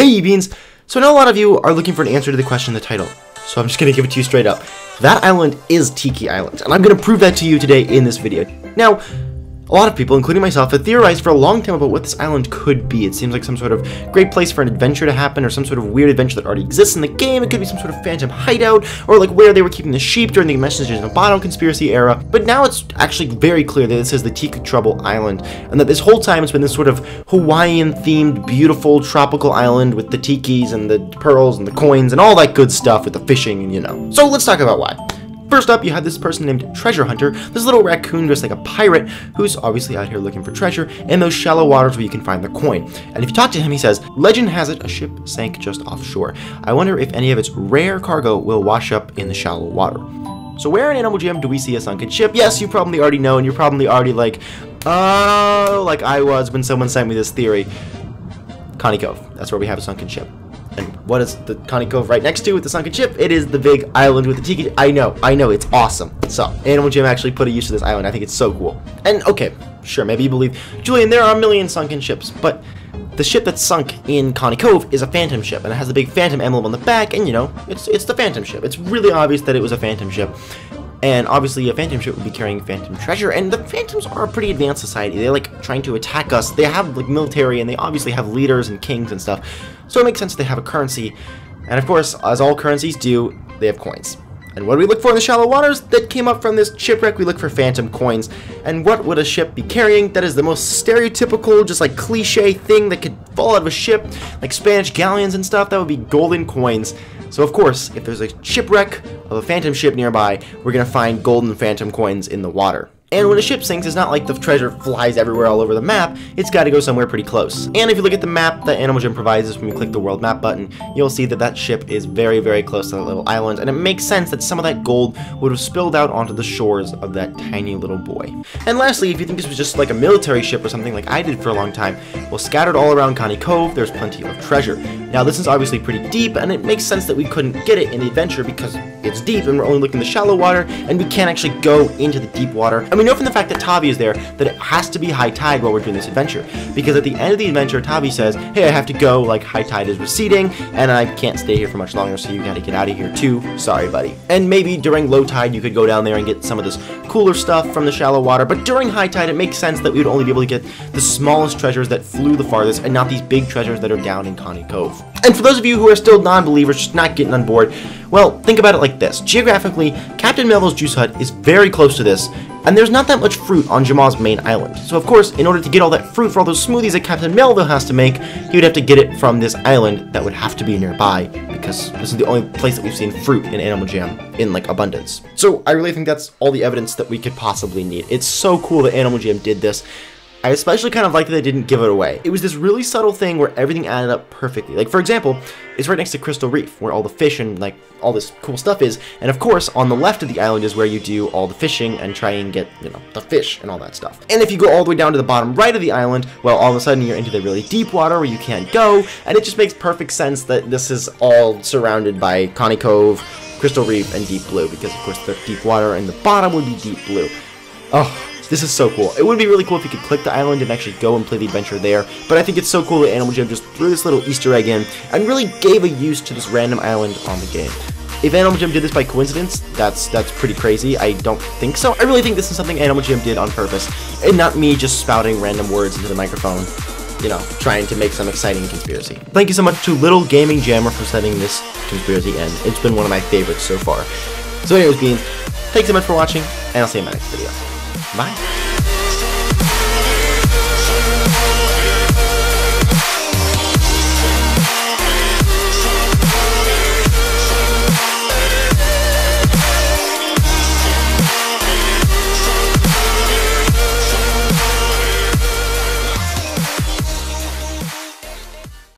Hey Beans! So now a lot of you are looking for an answer to the question in the title, so I'm just going to give it to you straight up. That island is Tiki Island, and I'm going to prove that to you today in this video. Now, a lot of people, including myself, have theorized for a long time about what this island could be. It seems like some sort of great place for an adventure to happen, or some sort of weird adventure that already exists in the game. It could be some sort of phantom hideout, or like where they were keeping the sheep during the Messages in Wano conspiracy era. But now it's actually very clear that this is the Tiki Trouble Island, and that this whole time it's been this sort of Hawaiian-themed, beautiful, tropical island with the tikis and the pearls and the coins and all that good stuff with the fishing and, you know. So let's talk about why. First up, you have this person named Treasure Hunter, this little raccoon dressed like a pirate, who's obviously out here looking for treasure in those shallow waters where you can find the coin. And if you talk to him, he says, "Legend has it, a ship sank just offshore. I wonder if any of its rare cargo will wash up in the shallow water." So where in Animal Jam do we see a sunken ship? Yes, you probably already know, and you're probably already like, oh, like I was when someone sent me this theory. Connie Cove, that's where we have a sunken ship. And what is the Connie Cove right next to with the sunken ship? It is the big island with the tiki. I know, it's awesome. So, Animal Jam actually put a use to this island. I think it's so cool. And, okay, sure, maybe you believe, Julian, there are a million sunken ships, but the ship that's sunk in Connie Cove is a phantom ship, and it has a big phantom emblem on the back, and, you know, it's the phantom ship. It's really obvious that it was a phantom ship. And obviously a phantom ship would be carrying phantom treasure, and the phantoms are a pretty advanced society. They're like trying to attack us. They have like military, and they obviously have leaders and kings and stuff. So it makes sense they have a currency. And of course, as all currencies do, they have coins. And what do we look for in the shallow waters that came up from this shipwreck? We look for phantom coins. And what would a ship be carrying? That is the most stereotypical, just like cliche thing that could fall out of a ship, like Spanish galleons and stuff. That would be golden coins. So of course, if there's a shipwreck of a phantom ship nearby, we're gonna find golden phantom coins in the water. And when a ship sinks, it's not like the treasure flies everywhere all over the map, it's gotta go somewhere pretty close. And if you look at the map that Animal Jam provides us when you click the world map button, you'll see that that ship is very, very close to that little island, and it makes sense that some of that gold would have spilled out onto the shores of that tiny little boy. And lastly, if you think this was just like a military ship or something like I did for a long time, well, scattered all around Connie Cove, there's plenty of treasure. Now, this is obviously pretty deep, and it makes sense that we couldn't get it in the adventure because it's deep and we're only looking at the shallow water, and we can't actually go into the deep water. And we know from the fact that Tavi is there that it has to be high tide while we're doing this adventure, because at the end of the adventure, Tavi says, "Hey, I have to go, like high tide is receding, and I can't stay here for much longer, so you gotta get out of here too. Sorry, buddy." And maybe during low tide, you could go down there and get some of this cooler stuff from the shallow water, but during high tide, it makes sense that we would only be able to get the smallest treasures that flew the farthest, and not these big treasures that are down in Connie Cove. And for those of you who are still non-believers, just not getting on board, well, think about it like this. Geographically, Captain Melville's Juice Hut is very close to this, and there's not that much fruit on Jamal's main island. So of course, in order to get all that fruit for all those smoothies that Captain Melville has to make, he would have to get it from this island that would have to be nearby, because this is the only place that we've seen fruit in Animal Jam in like abundance. So I really think that's all the evidence that we could possibly need. It's so cool that Animal Jam did this. I especially kind of like that they didn't give it away. It was this really subtle thing where everything added up perfectly. Like, for example, it's right next to Crystal Reef, where all the fish and, like, all this cool stuff is. And, of course, on the left of the island is where you do all the fishing and try and get, you know, the fish and all that stuff. And if you go all the way down to the bottom right of the island, well, all of a sudden you're into the really deep water where you can't go. And it just makes perfect sense that this is all surrounded by Connie Cove, Crystal Reef, and Deep Blue, because, of course, the deep water and the bottom would be Deep Blue. Oh, this is so cool. It would be really cool if you could click the island and actually go and play the adventure there, but I think it's so cool that Animal Jam just threw this little Easter egg in and really gave a use to this random island on the game. If Animal Jam did this by coincidence, that's pretty crazy. I don't think so. I really think this is something Animal Jam did on purpose, and not me just spouting random words into the microphone, you know, trying to make some exciting conspiracy. Thank you so much to Little Gaming Jammer for setting this conspiracy in. It's been one of my favorites so far. So anyways, Beans, thanks so much for watching, and I'll see you in my next video. Bye.